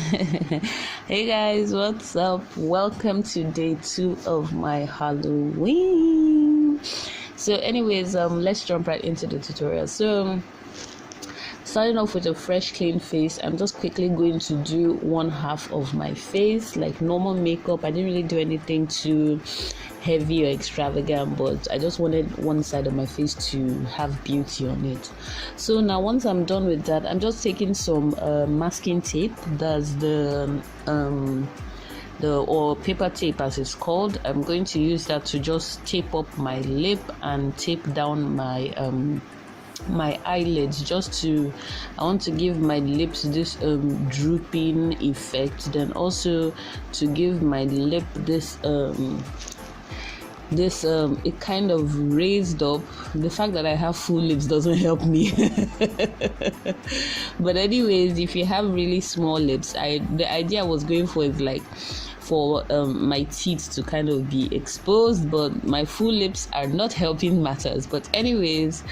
Hey guys, what's up? Welcome to day 2 of my Halloween. So anyways, let's jump right into the tutorial. So starting off with a fresh clean face, I'm just quickly going to do one half of my face like normal makeup. I didn't really do anything too heavy or extravagant, but I just wanted one side of my face to have beauty on it. So now once I'm done with that, I'm just taking some masking tape. That's the or paper tape as it's called. I'm going to use that to just tape up my lip and tape down my eyelids, I want to give my lips this drooping effect, then also to give my lip this it kind of raised up. The fact that I have full lips doesn't help me. But anyways, if you have really small lips, the idea I was going for is like for my teeth to kind of be exposed, but my full lips are not helping matters. But anyways,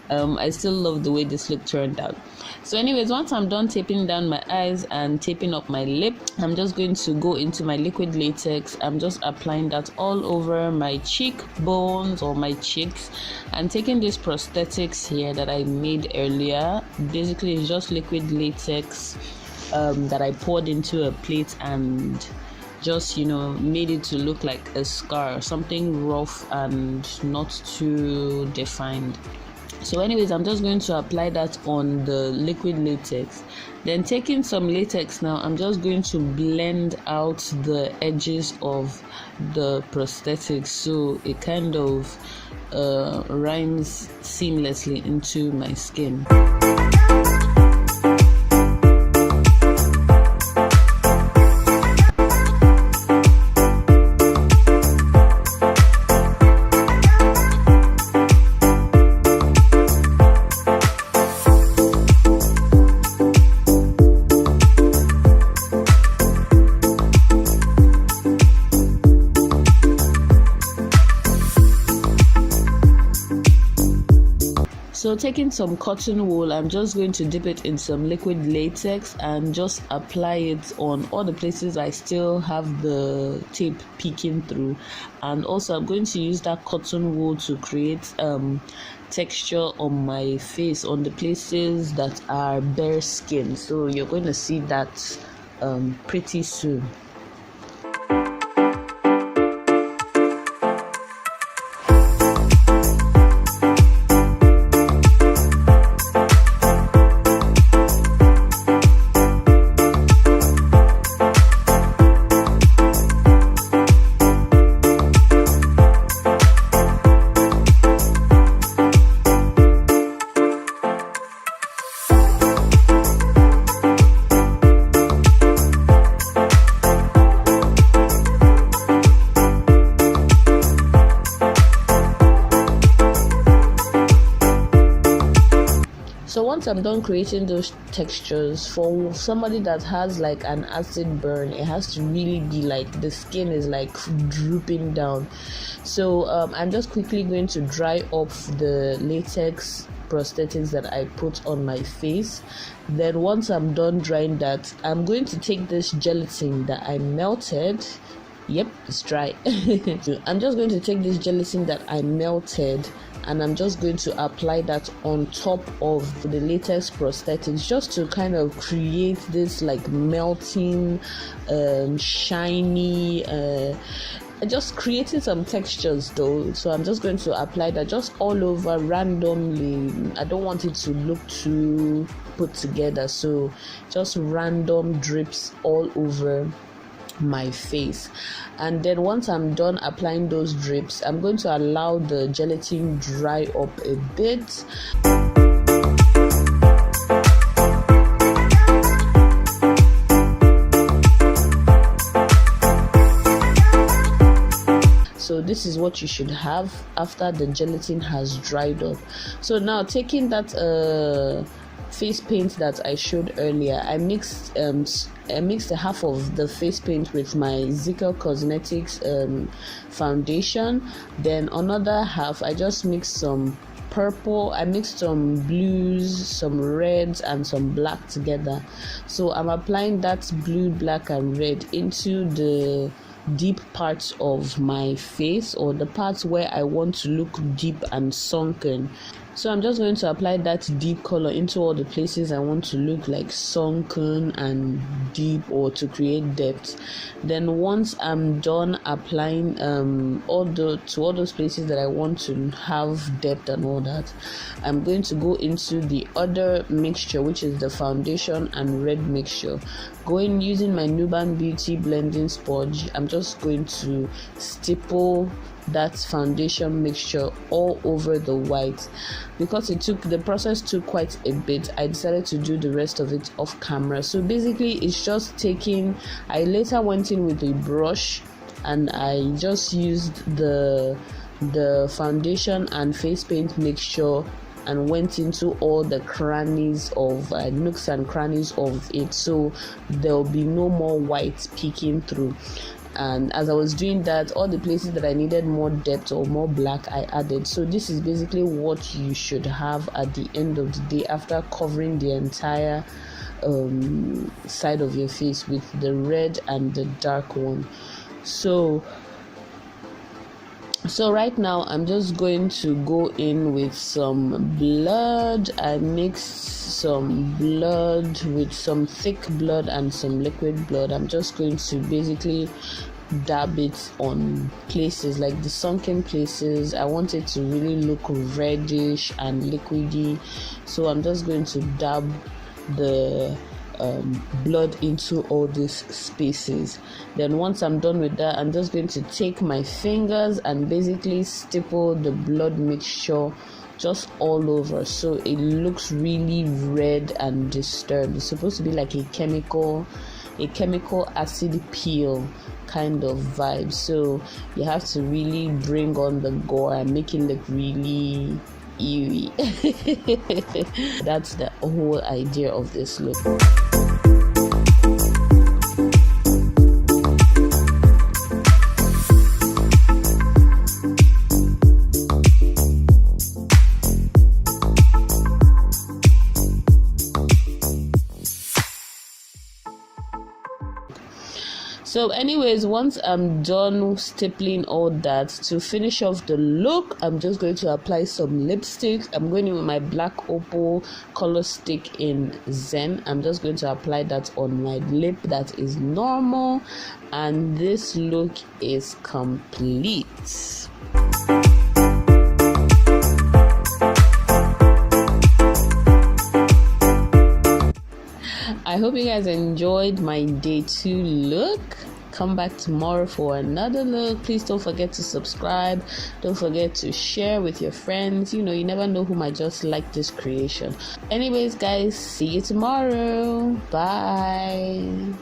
I still love the way this look turned out. So anyways, once I'm done taping down my eyes and taping up my lip, I'm just going to go into my liquid latex. I'm just applying that all over my cheekbones or my cheeks, and taking these prosthetics here that I made earlier. Basically it's just liquid latex that I poured into a plate and just made it to look like a scar, something rough and not too defined. So anyways, I'm just going to apply that on the liquid latex. Then taking some latex now, I'm just going to blend out the edges of the prosthetics so it kind of rhymes seamlessly into my skin. So taking some cotton wool, I'm just going to dip it in some liquid latex and just apply it on all the places I still have the tape peeking through. And also I'm going to use that cotton wool to create texture on my face, on the places that are bare skin. So you're going to see that pretty soon. So once I'm done creating those textures, for somebody that has like an acid burn, it has to really be like the skin is like drooping down. So I'm just quickly going to dry off the latex prosthetics that I put on my face. Then once I'm done drying that, I'm going to take this gelatin that I melted. Yep, it's dry. I'm just going to take this gelatin that I melted and I'm just going to apply that on top of the latex prosthetics, just to kind of create this like melting, shiny, just creating some textures though. So I'm just going to apply that just all over randomly. I don't want it to look too put together, so just random drips all over my face. And then once I'm done applying those drips, I'm going to allow the gelatin dry up a bit. So this is what you should have after the gelatin has dried up. So now taking that face paint that I showed earlier, I mixed half of the face paint with my Zico Cosmetics foundation. Then another half I just mixed some purple. I mixed some blues, some reds, and some black together. So I'm applying that blue, black, and red into the deep parts of my face, or the parts where I want to look deep and sunken. So I'm just going to apply that deep color into all the places I want to look like sunken and deep, or to create depth. Then once I'm done applying to all those places that I want to have depth and all that, I'm going to go into the other mixture, which is the foundation and red mixture. Using my Nuban Beauty blending sponge, I'm just going to stipple that foundation mixture all over the white. Because the process took quite a bit, I decided to do the rest of it off camera. So basically it's just I later went in with a brush and I just used the foundation and face paint mixture and went into all the crannies of nooks and crannies of it, so there'll be no more white peeking through. And as I was doing that, all the places that I needed more depth or more black, I added. So this is basically what you should have at the end of the day after covering the entire side of your face with the red and the dark one. So right now I'm just going to go in with some blood. I mixed some blood with some thick blood and some liquid blood. I'm just going to basically dab it on places like the sunken places. I want it to really look reddish and liquidy, so I'm just going to dab the blood into all these spaces. Then once I'm done with that, I'm just going to take my fingers and basically stipple the blood mixture just all over, so it looks really red and disturbed. It's supposed to be like a chemical acid peel kind of vibe, so you have to really bring on the gore and make it look really eerie. That's the whole idea of this look. So anyways, once I'm done stippling all that, to finish off the look, I'm just going to apply some lipstick. I'm going in with my black opal color stick in Zen. I'm just going to apply that on my lip that is normal, and this look is complete. I hope you guys enjoyed my day 2 look. Come back tomorrow for another look. Please don't forget to subscribe. Don't forget to share with your friends. You never know who might just like this creation. Anyways, guys, see you tomorrow. Bye.